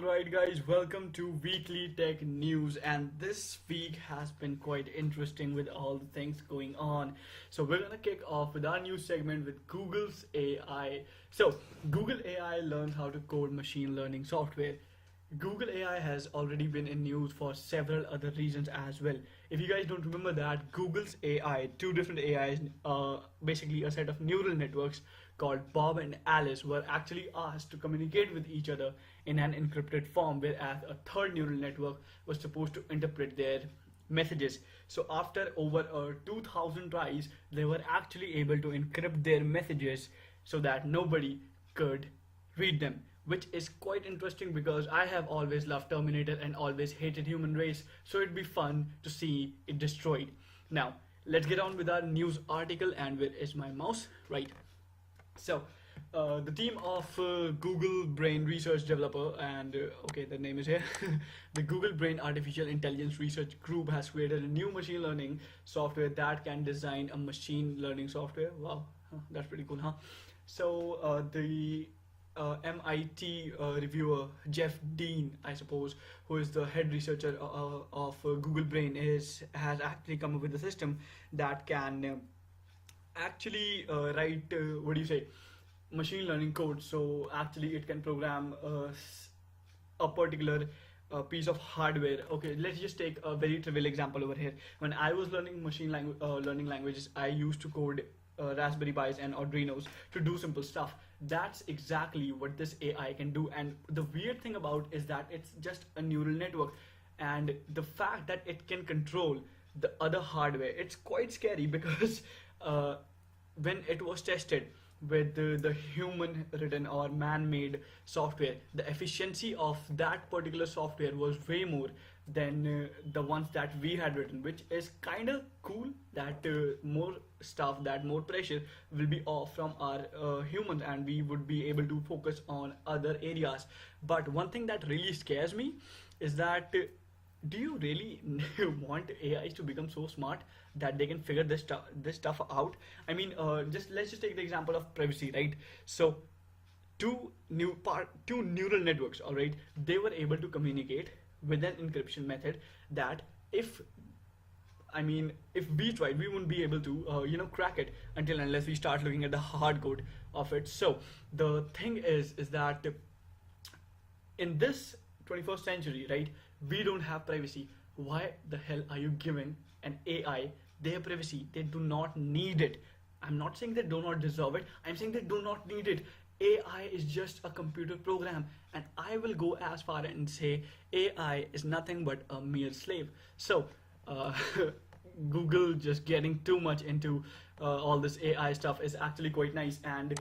Alright guys, welcome to Weekly Tech News, and this week has been quite interesting with all the things going on. So we're gonna kick off with our new segment with Google's AI. So Google AI learns how to code machine learning software. Google AI has already been in news for several other reasons as well. If you guys don't remember that, Google's AI, two different AIs, basically a set of neural networks called Bob and Alice, were actually asked to communicate with each other in an encrypted form, whereas a third neural network was supposed to interpret their messages. So after over 2000 tries, they were actually able to encrypt their messages so that nobody could read them, which is quite interesting because I have always loved Terminator and always hated human race, so it'd be fun to see it destroyed. Now, let's get on with our news article. And where is my mouse? Right. So, the team of Google Brain Research Developer and okay, the name is here. The Google Brain Artificial Intelligence Research Group has created a new machine learning software that can design a machine learning software. Wow, that's pretty cool, huh? So the MIT reviewer Jeff Dean, I suppose, who is the head researcher of Google Brain, has actually come up with a system that can actually write what do you say, machine learning code. So actually it can program a particular piece of hardware. Okay, let's just take a very trivial example over here. When I was learning learning languages, I used to code Raspberry Pis and Arduinos to do simple stuff. That's exactly what this AI can do. And the weird thing about is that it's just a neural network, and the fact that it can control the other hardware, it's quite scary because when it was tested with the human written or man-made software, the efficiency of that particular software was way more than the ones that we had written, which is kind of cool that more stuff, that more pressure will be off from our humans and we would be able to focus on other areas. But one thing that really scares me is that do you really want AIs to become so smart that they can figure this stuff out? I mean, let's just take the example of privacy, right? So two neural networks, all right, they were able to communicate with an encryption method that if we tried, we wouldn't be able to crack it until unless we start looking at the hard code of it. So the thing is that in this 21st century, right, we don't have privacy. Why the hell are you giving an AI their privacy? They do not need it. I'm not saying they do not deserve it. I'm saying they do not need it. AI is just a computer program, and I will go as far and say AI is nothing but a mere slave. So Google just getting too much into all this AI stuff is actually quite nice, and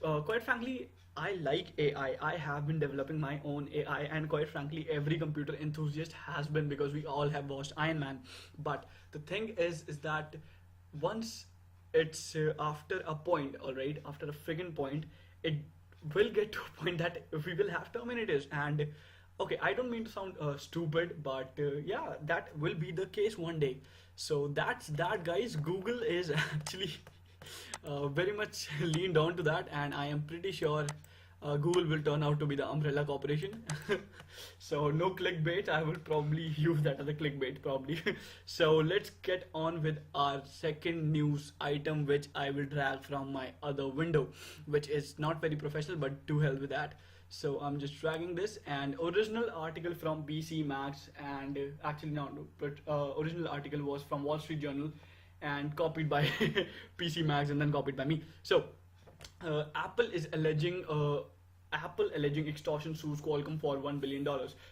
quite frankly, I like AI. I have been developing my own AI, and quite frankly, every computer enthusiast has been, because we all have watched Iron Man. But the thing is that once it's after a point, all right, after a friggin' point, it will get to a point that we will have Terminators. And okay, I don't mean to sound stupid, but yeah, that will be the case one day. So that's that, guys. Google is actually very much leaned on to that, and I am pretty sure Google will turn out to be the umbrella corporation. So no clickbait, I will probably use that as a clickbait probably. So let's get on with our second news item, which I will drag from my other window, which is not very professional, but to hell with that. So I'm just dragging this, and original article from PC Max, and actually not, but original article was from Wall Street Journal and copied by PC Max and then copied by me. So Apple alleging extortion sues Qualcomm for $1 billion.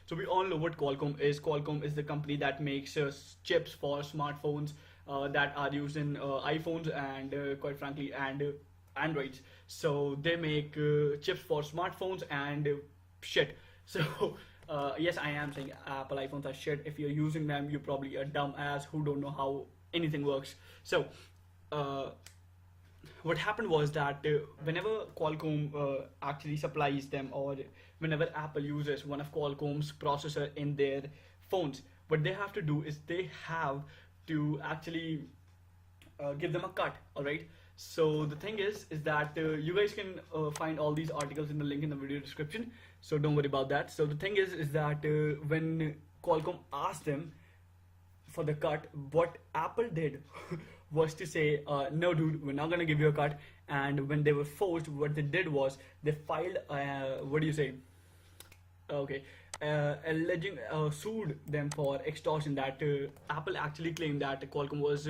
So we all know what Qualcomm is. Qualcomm is the company that makes chips for smartphones that are used in iPhones and quite frankly Androids. So they make chips for smartphones and shit. So yes, I am saying Apple iPhones are shit. If you're using them, you're probably a dumb ass who don't know how anything works. So what happened was that whenever Qualcomm actually supplies them, or whenever Apple uses one of Qualcomm's processor in their phones, what they have to do is they have to actually give them a cut, all right? So the thing is that you guys can find all these articles in the link in the video description. so don't worry about that. So the thing is that when Qualcomm asked them for the cut, what Apple did was to say, no, dude, we're not gonna give you a cut. And when they were forced, what they did was they filed, what do you say? Okay, alleging sued them for extortion. That Apple actually claimed that Qualcomm was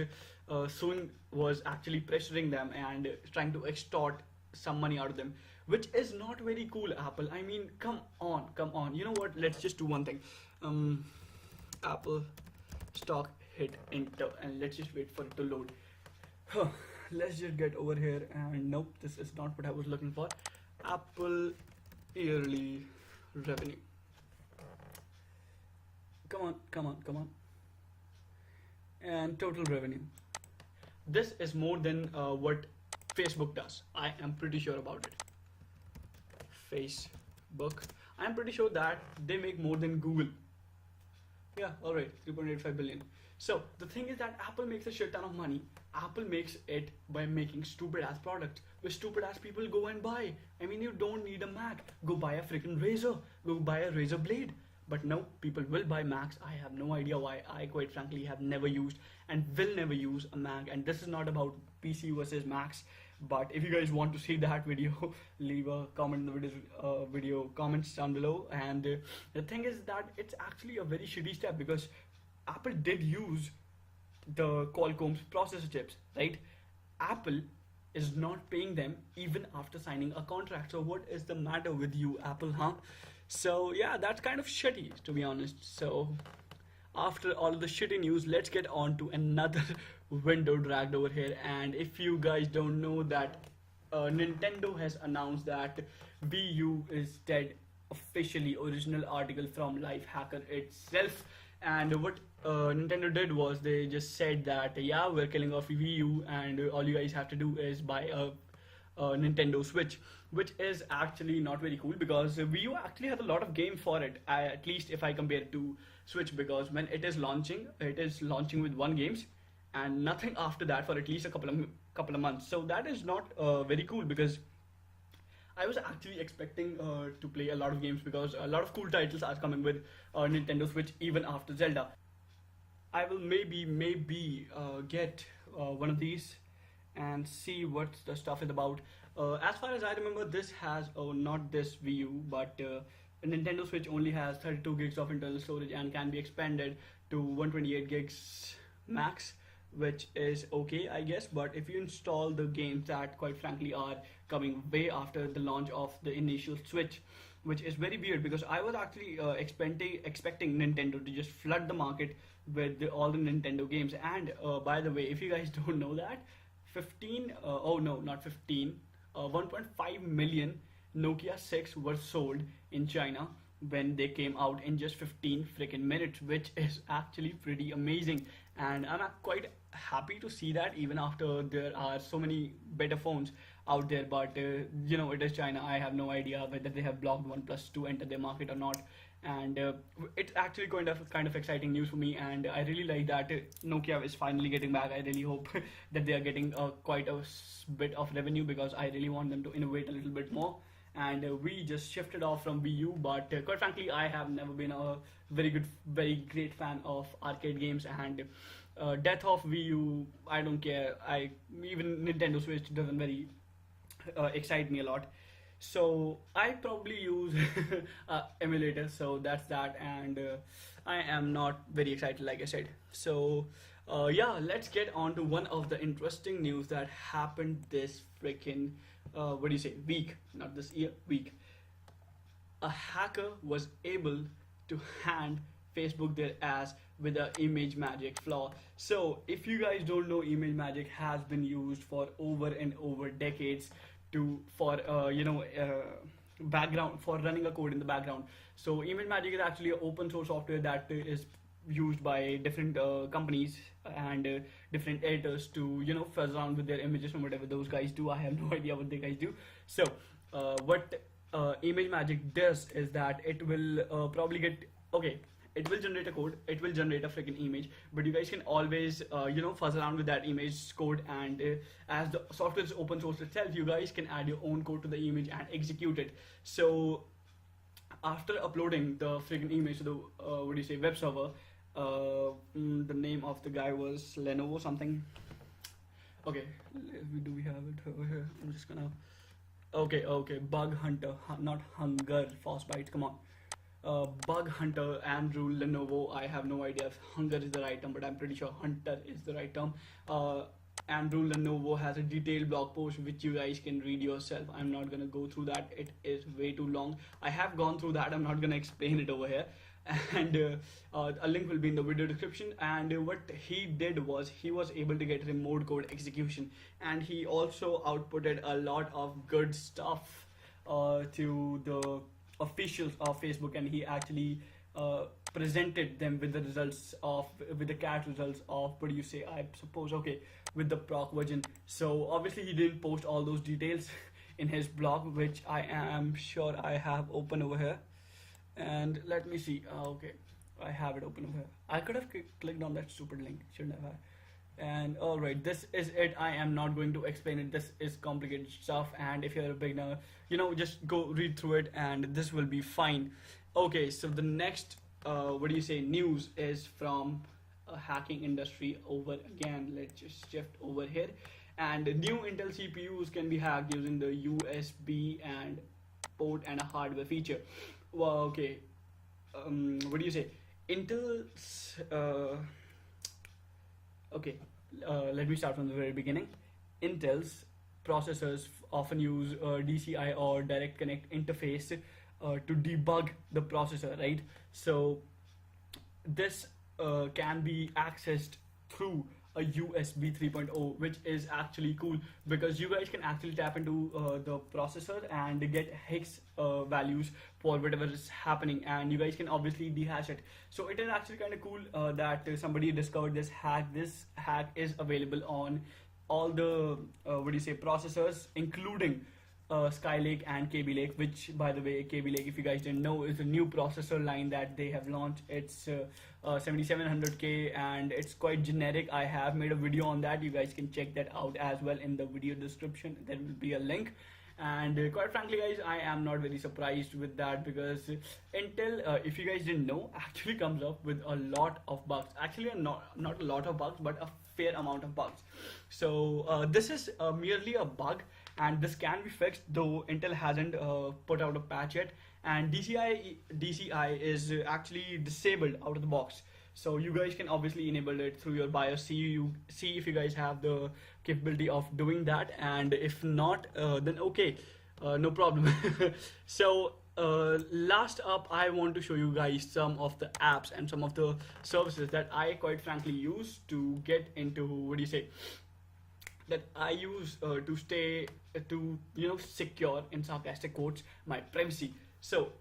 actually pressuring them and trying to extort some money out of them, which is not very cool. Apple, I mean, come on, come on. You know what? Let's just do one thing. Apple stock hit enter, and let's just wait for it to load. Huh. Let's just get over here, and nope, this is not what I was looking for. Apple yearly revenue. Come on, come on, come on. And total revenue. This is more than what Facebook does. I am pretty sure about it. Facebook. I am pretty sure that they make more than Google. Yeah, alright, 3.85 billion. So the thing is that Apple makes a shit ton of money. Apple makes it by making stupid ass products which stupid ass people go and buy. I mean, you don't need a Mac. Go buy a freaking razor. Go buy a razor blade. But no, people will buy Macs. I have no idea why. I quite frankly have never used and will never use a Mac. And this is not about PC versus Macs. But if you guys want to see that video, leave a comment in the video comments down below. And the thing is that it's actually a very shitty step because Apple did use the Qualcomm's processor chips, right? Apple is not paying them even after signing a contract. So what is the matter with you, Apple, huh? So yeah, that's kind of shitty, to be honest. So after all of the shitty news, let's get on to another window dragged over here. And if you guys don't know that Nintendo has announced that Wii U is dead officially. Original article from Lifehacker itself. And what Nintendo did was they just said that yeah, we're killing off Wii U, and all you guys have to do is buy a Nintendo Switch, which is actually not very cool because Wii U actually has a lot of games for it. At least if I compare it to Switch, because when it is launching with one games and nothing after that for at least a couple of months. So that is not very cool because I was actually expecting to play a lot of games because a lot of cool titles are coming with Nintendo Switch even after Zelda. I will maybe get one of these and see what the stuff is about. As far as I remember, this has not this Wii U, but Nintendo Switch only has 32 gigs of internal storage and can be expanded to 128 gigs max, which is okay, I guess. But if you install the games that quite frankly are coming way after the launch of the initial Switch, which is very weird because I was actually expecting Nintendo to just flood the market with all the Nintendo games. And by the way, if you guys don't know that, 1.5 million Nokia 6 were sold in China when they came out in just 15 freaking minutes, which is actually pretty amazing. And I'm quite happy to see that even after there are so many better phones out there. But you know, it is China. I have no idea whether they have blocked OnePlus to enter their market or not. And it's actually kind of exciting news for me, and I really like that Nokia is finally getting back. I really hope that they are getting quite a bit of revenue because I really want them to innovate a little bit more. And we just shifted off from Wii U, but quite frankly, I have never been a very great fan of arcade games. And death of Wii U, I don't care. Even Nintendo Switch doesn't very excite me a lot. So I probably use emulator, so that's that. And I am not very excited, like I said. So yeah, let's get on to one of the interesting news that happened this freaking week, not this year, week. A hacker was able to hand Facebook their ass with a image magic flaw. So if you guys don't know, image magic has been used for over and over decades for running a code in the background. So image magic is actually an open source software that is used by different companies and different editors to fuzz around with their images and whatever those guys do. I have no idea what they guys do. So what image magic does is that it will it will generate a code, it will generate a freaking image, but you guys can always fuzz around with that image code. And as the software is open source itself, you guys can add your own code to the image and execute it. So after uploading the freaking image to the what do you say, web server, the name of the guy was Lenovo something. Okay, do we have it over here? I'm just gonna. Okay, Bug Hunter, not Hunger Frostbite. Come on. Bug Hunter Andrew Lenovo. I have no idea if Hunger is the right term, but I'm pretty sure Hunter is the right term. Andrew Lenovo has a detailed blog post which you guys can read yourself. I'm not gonna go through that, it is way too long. I have gone through that, I'm not gonna explain it over here. And a link will be in the video description. And what he did was he was able to get remote code execution, and he also outputted a lot of good stuff to the officials of Facebook, and he actually presented them with the results of, with the cat results of, what do you say, I suppose, okay, with the proc version. So obviously he didn't post all those details in his blog, which I am sure I have open over here. And let me see. Okay, I have it open over here. I could have clicked on that stupid link, shouldn't have. And alright, this is it. I am not going to explain it. This is complicated stuff, and if you're a beginner, you know, just go read through it and this will be fine. Okay, so the next what do you say, news is from a hacking industry over again. Let's just shift over here. And new Intel CPUs can be hacked using the USB and port and a hardware feature. Well, okay, what do you say, Intel's okay, let me start from the very beginning. Intel's processors often use DCI or direct connect interface to debug the processor, right? So this can be accessed through a USB 3.0, which is actually cool because you guys can actually tap into the processor and get hex values for whatever is happening, and you guys can obviously dehash it. So it is actually kind of cool that somebody discovered this hack. This hack is available on all the what do you say, processors, including Skylake and KB Lake, which, by the way, KB Lake, if you guys didn't know, is a new processor line that they have launched. It's 7700K and it's quite generic. I have made a video on that. You guys can check that out as well in the video description. There will be a link. And quite frankly, guys, I am not very surprised with that because Intel, if you guys didn't know, actually comes up with a lot of bugs. Actually, not a lot of bugs, but a fair amount of bugs. So this is merely a bug, and this can be fixed, though Intel hasn't put out a patch yet. And DCI is actually disabled out of the box. So you guys can obviously enable it through your BIOS. See if you guys have the capability of doing that, and if not, then okay, no problem. So last up, I want to show you guys some of the apps and some of the services that I quite frankly use to get into, what do you say, that I use to stay, to, you know, secure, in sarcastic quotes, my privacy. So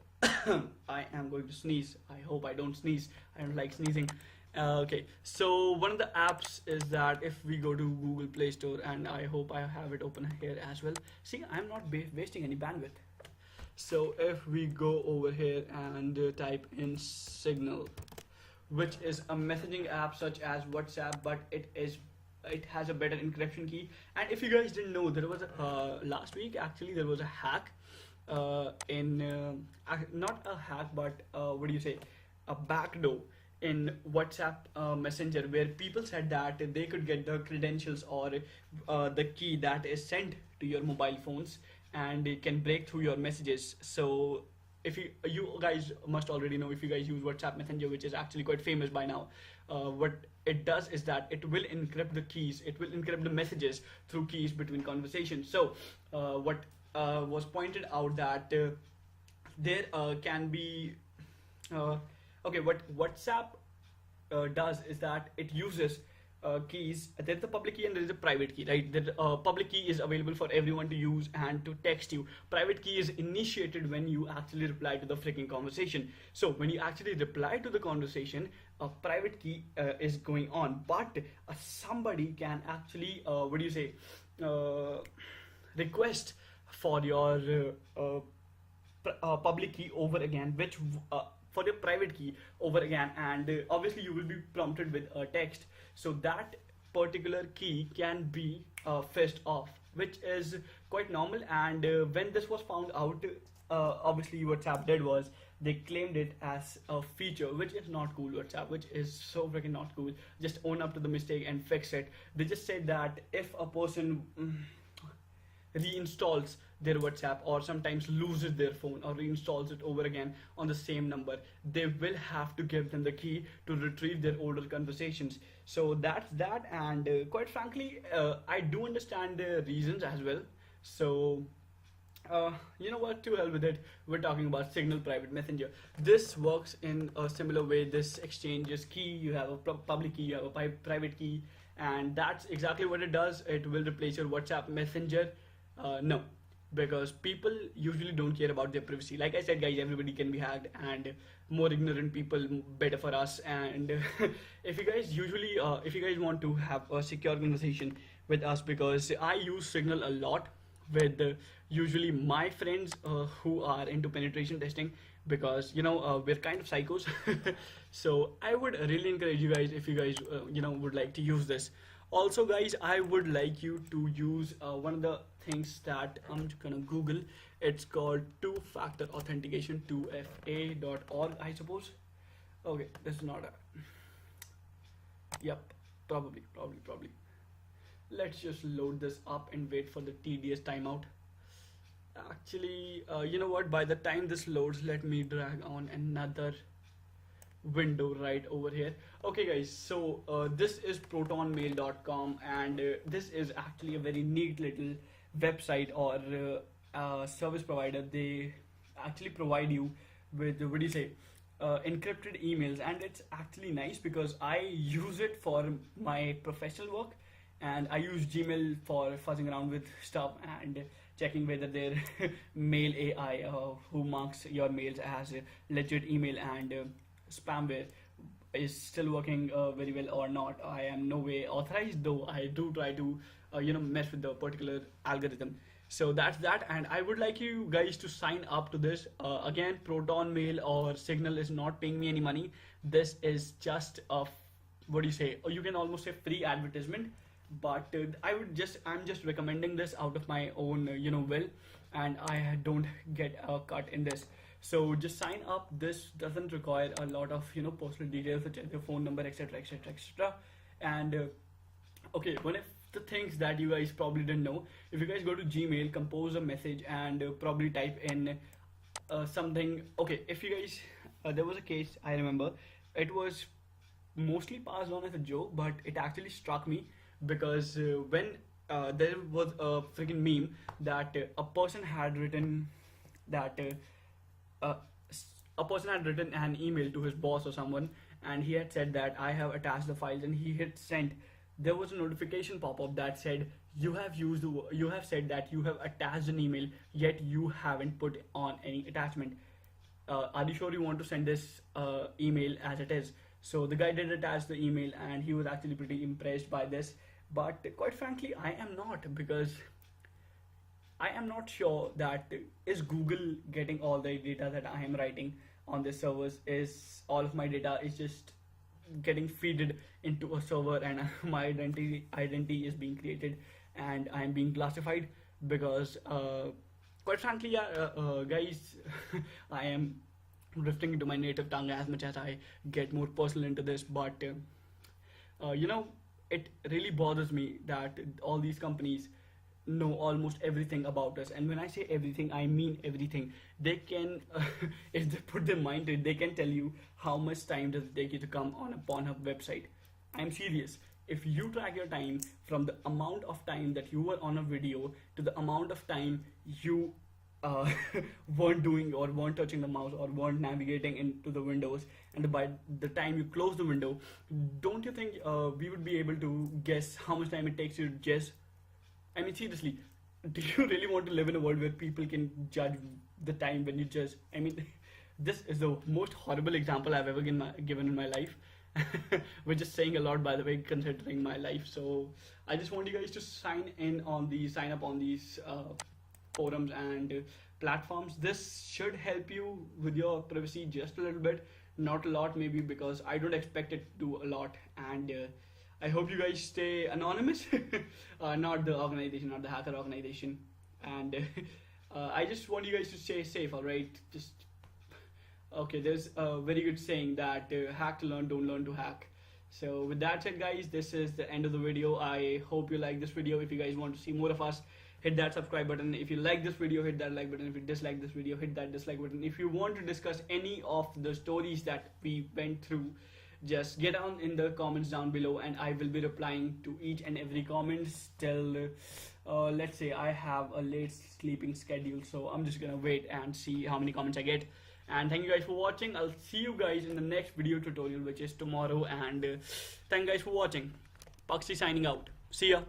I am going to sneeze. I hope I don't sneeze. I don't like sneezing. Okay, so one of the apps is that if we go to Google Play Store, and I hope I have it open here as well. See, I'm not wasting any bandwidth. So if we go over here and type in Signal, which is a messaging app such as WhatsApp, but it has a better encryption key. And if you guys didn't know, there was last week actually there was a hack in not a hack, but what do you say, a backdoor in WhatsApp Messenger, where people said that they could get the credentials or the key that is sent to your mobile phones, and it can break through your messages. So if you guys must already know, if you guys use WhatsApp Messenger, which is actually quite famous by now, what it does is that it will encrypt the keys, it will encrypt the messages through keys between conversations. So what was pointed out that there can be okay, what WhatsApp does is that it uses keys. There's the public key and there is a private key, right? The public key is available for everyone to use and to text you. Private key is initiated when you actually reply to the freaking conversation. So when you actually reply to the conversation, a private key is going on, but somebody can actually what do you say, request for your public key over again, which for your private key over again, and obviously you will be prompted with a text. So that particular key can be fetched off, which is quite normal. And when this was found out, obviously WhatsApp did was they claimed it as a feature, which is not cool. WhatsApp, which is so freaking not cool. Just own up to the mistake and fix it. They just said that if a person reinstalls their WhatsApp or sometimes loses their phone or reinstalls it over again on the same number, they will have to give them the key to retrieve their older conversations. So that's that, and quite frankly, I do understand the reasons as well. So you know what, to hell with it. We're talking about Signal Private Messenger. This works in a similar way. This exchanges key. You have a public key, you have a private key, and that's exactly what it does. It will replace your WhatsApp Messenger. No, because people usually don't care about their privacy. Like I said, guys, everybody can be hacked, and more ignorant people better for us. And if you guys if you guys want to have a secure conversation with us, because I use Signal a lot with usually my friends who are into penetration testing, because we're kind of psychos. So I would really encourage you guys, if you guys would like to use this. Also, guys, I would like you to use one of the things that I'm gonna Google. It's called two-factor authentication, 2fa.org, I suppose. Okay, this is not a. Yep, probably. Let's just load this up and wait for the tedious timeout. Actually, you know what? By the time this loads, let me drag on another window right over here. Okay, guys, so this is protonmail.com, and this is actually a very neat little website or service provider. They actually provide you with, what do you say, encrypted emails, and it's actually nice because I use it for my professional work, and I use Gmail for fuzzing around with stuff and checking whether their mail AI who marks your mails as a legit email and spamware is still working very well or not. I am no way authorized, though I do try to mess with the particular algorithm. So that's that, and I would like you guys to sign up to this. Again, Proton Mail or Signal is not paying me any money. This is just a, what do you say, you can almost say free advertisement, but I'm just recommending this out of my own will, and I don't get a cut in this. So just sign up. This doesn't require a lot of personal details such as your phone number, etc, etc. And okay, one of the things that you guys probably didn't know, if you guys go to Gmail, compose a message, and probably type in something. Okay, if you guys there was a case I remember. It was mostly passed on as a joke, but it actually struck me because when there was a freaking meme that a person had written that a person had written an email to his boss or someone, and he had said that I have attached the files, and he hit send. There was a notification pop-up that said you have said that you have attached an email, yet you haven't put on any attachment. Are you sure you want to send this email as it is? So the guy did attach the email, and he was actually pretty impressed by this. But quite frankly, I am not, because I am not sure that is Google getting all the data that I am writing on this servers. Is all of my data is just getting feeded into a server, and my identity is being created, and I am being classified, because quite frankly, guys, I am drifting into my native tongue as much as I get more personal into this, but it really bothers me that all these companies know almost everything about us. And when I say everything, I mean everything. They can if they put their mind to it, they can tell you how much time does it take you to come on a Pornhub website. I'm serious. If you track your time from the amount of time that you were on a video to the amount of time you weren't doing or weren't touching the mouse or weren't navigating into the windows, and by the time you close the window, don't you think we would be able to guess how much time it takes you to jizz? I mean, seriously, do you really want to live in a world where people can judge the time when you jizz? I mean, this is the most horrible example I've ever given in my life. Which is saying a lot, by the way, considering my life. So I just want you guys to sign up on these forums and platforms. This should help you with your privacy just a little bit, not a lot maybe, because I don't expect it to do a lot. And I hope you guys stay anonymous, not the organization, not the hacker organization. And I just want you guys to stay safe, alright? Just Okay, there's a very good saying that hack to learn, don't learn to hack. So with that said, guys, this is the end of the video. I hope you like this video. If you guys want to see more of us, hit that subscribe button. If you like this video, hit that like button. If you dislike this video, hit that dislike button. If you want to discuss any of the stories that we went through, just get down in the comments down below, and I will be replying to each and every comment till let's say I have a late sleeping schedule, so I'm just gonna wait and see how many comments I get. And thank you guys for watching. I'll see you guys in the next video tutorial, which is tomorrow. And thank you guys for watching. Paxi signing out. See ya.